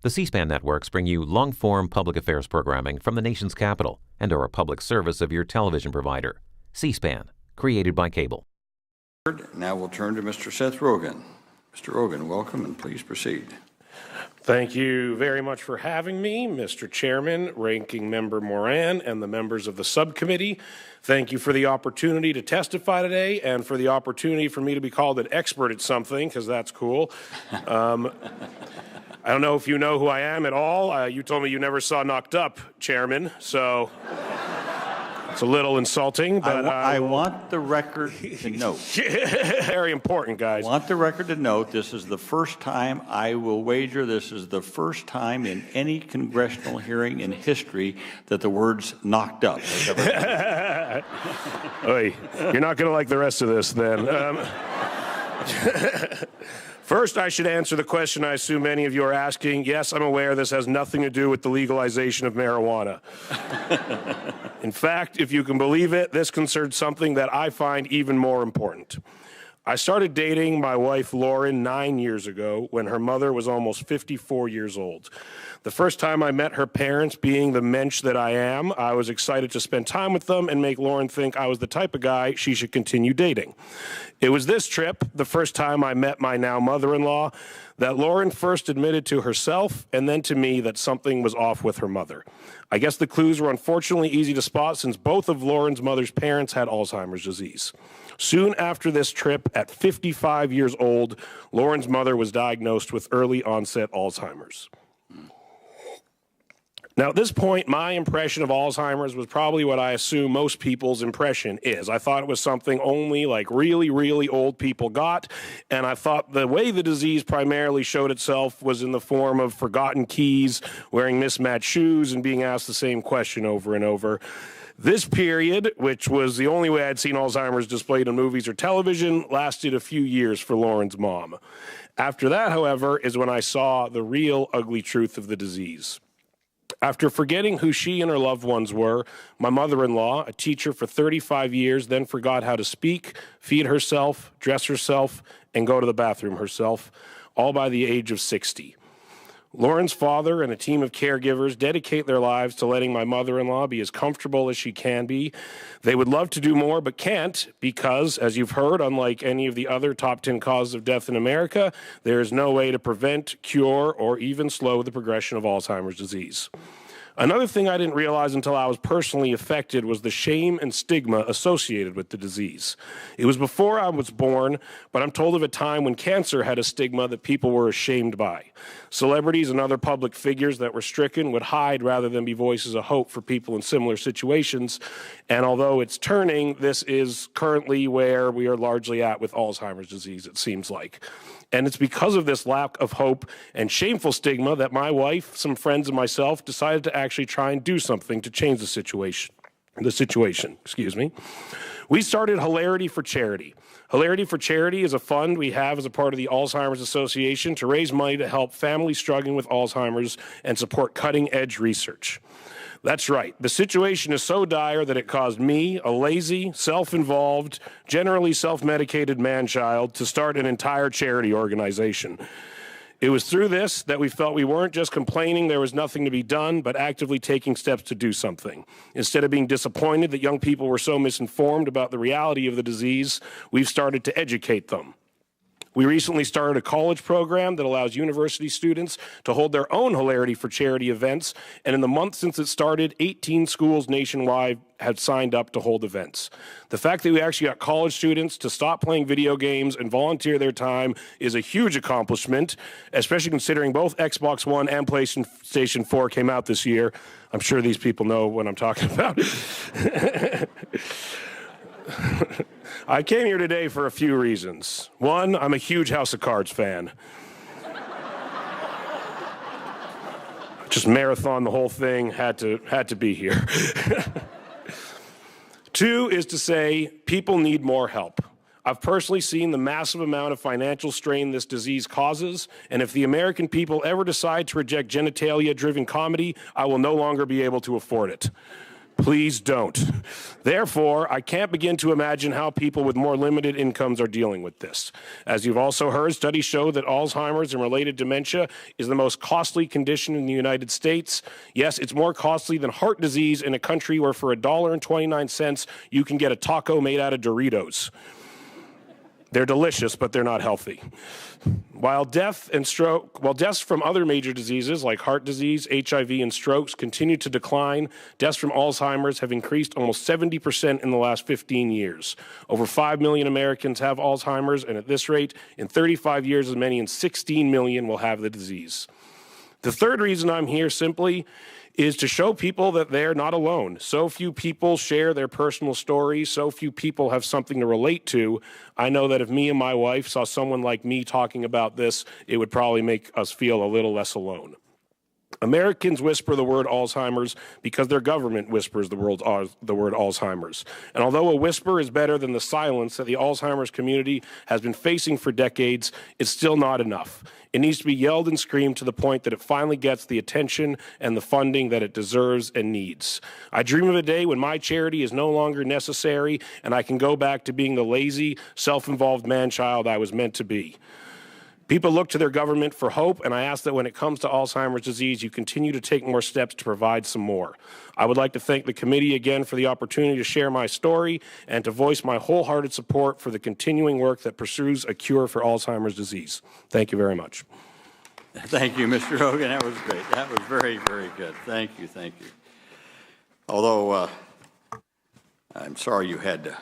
The C-SPAN networks bring you long-form public affairs programming from the nation's capital and are a public service of your television provider. C-SPAN, created by cable. Now we'll turn to Mr. Seth Rogen. Mr. Rogen, welcome, and please proceed. Thank you very much for having me, Mr. Chairman, Ranking Member Moran, and the members of the subcommittee. Thank you for the opportunity to testify today and for the opportunity for me to be called an expert at something, because that's cool. I don't know if you know who I am at all. You told me you never saw Knocked Up, Chairman, so it's a little insulting. But I want the record to note. Very important, guys. I want the record to note this is the first time, I will wager this is the first time in any congressional hearing in history that the words knocked up has ever been. Oy, you're not going to like the rest of this then. First, I should answer the question I assume many of you are asking. Yes, I'm aware this has nothing to do with the legalization of marijuana. In fact, if you can believe it, this concerns something that I find even more important. I started dating my wife, Lauren, 9 years ago when her mother was almost 54 years old. The first time I met her parents, being the mensch that I am, I was excited to spend time with them and make Lauren think I was the type of guy she should continue dating. It was this trip, the first time I met my now mother-in-law, that Lauren first admitted to herself and then to me that something was off with her mother. I guess the clues were unfortunately easy to spot since both of Lauren's mother's parents had Alzheimer's disease. Soon after this trip, at 55 years old, Lauren's mother was diagnosed with early onset Alzheimer's. Now, at this point, my impression of Alzheimer's was probably what I assume most people's impression is. I thought it was something only like really, really old people got, and I thought the way the disease primarily showed itself was in the form of forgotten keys, wearing mismatched shoes, and being asked the same question over and over. This period, which was the only way I'd seen Alzheimer's displayed in movies or television, lasted a few years for Lauren's mom. After that, however, is when I saw the real ugly truth of the disease. After forgetting who she and her loved ones were, my mother-in-law, a teacher for 35 years, then forgot how to speak, feed herself, dress herself, and go to the bathroom herself, all by the age of 60. Lauren's father and a team of caregivers dedicate their lives to letting my mother-in-law be as comfortable as she can be. They would love to do more but can't because, as you've heard, unlike any of the other top 10 causes of death in America, there is no way to prevent, cure, or even slow the progression of Alzheimer's disease. Another thing I didn't realize until I was personally affected was the shame and stigma associated with the disease. It was before I was born, but I'm told of a time when cancer had a stigma that people were ashamed by. Celebrities and other public figures that were stricken would hide rather than be voices of hope for people in similar situations. And although it's turning, this is currently where we are largely at with Alzheimer's disease, it seems like. And it's because of this lack of hope and shameful stigma that my wife, some friends, and myself decided to actually try and do something to change the situation. We started Hilarity for Charity. Hilarity for Charity is a fund we have as a part of the Alzheimer's Association to raise money to help families struggling with Alzheimer's and support cutting-edge research. That's right. The situation is so dire that it caused me, a lazy, self-involved, generally self-medicated man-child, to start an entire charity organization. It was through this that we felt we weren't just complaining there was nothing to be done, but actively taking steps to do something. Instead of being disappointed that young people were so misinformed about the reality of the disease, we've started to educate them. We recently started a college program that allows university students to hold their own Hilarity for Charity events, and in the month since it started, 18 schools nationwide have signed up to hold events. The fact that we actually got college students to stop playing video games and volunteer their time is a huge accomplishment, especially considering both Xbox One and PlayStation 4 came out this year. I'm sure these people know what I'm talking about. I came here today for a few reasons. One, I'm a huge House of Cards fan. Just marathon the whole thing, had to be here. Two is to say people need more help. I've personally seen the massive amount of financial strain this disease causes, and if the American people ever decide to reject genitalia-driven comedy, I will no longer be able to afford it. Please don't. Therefore, I can't begin to imagine how people with more limited incomes are dealing with this. As you've also heard, studies show that Alzheimer's and related dementia is the most costly condition in the United States. Yes, it's more costly than heart disease in a country where for $1.29 you can get a taco made out of Doritos. They're delicious, but they're not healthy. While deaths from other major diseases like heart disease, HIV, and strokes continue to decline, deaths from Alzheimer's have increased almost 70% in the last 15 years. Over 5 million Americans have Alzheimer's, and at this rate, in 35 years, as many as 16 million will have the disease. The third reason I'm here simply is to show people that they're not alone. So few people share their personal stories. So few people have something to relate to. I know that if me and my wife saw someone like me talking about this, it would probably make us feel a little less alone. Americans whisper the word Alzheimer's because their government whispers the word Alzheimer's. And although a whisper is better than the silence that the Alzheimer's community has been facing for decades, it's still not enough. It needs to be yelled and screamed to the point that it finally gets the attention and the funding that it deserves and needs. I dream of a day when my charity is no longer necessary and I can go back to being the lazy, self-involved man-child I was meant to be. People look to their government for hope, and I ask that when it comes to Alzheimer's disease, you continue to take more steps to provide some more. I would like to thank the committee again for the opportunity to share my story and to voice my wholehearted support for the continuing work that pursues a cure for Alzheimer's disease. Thank you very much. Thank you, Mr. Rogen. That was great. That was very, very good. Thank you, thank you. Although I'm sorry you had to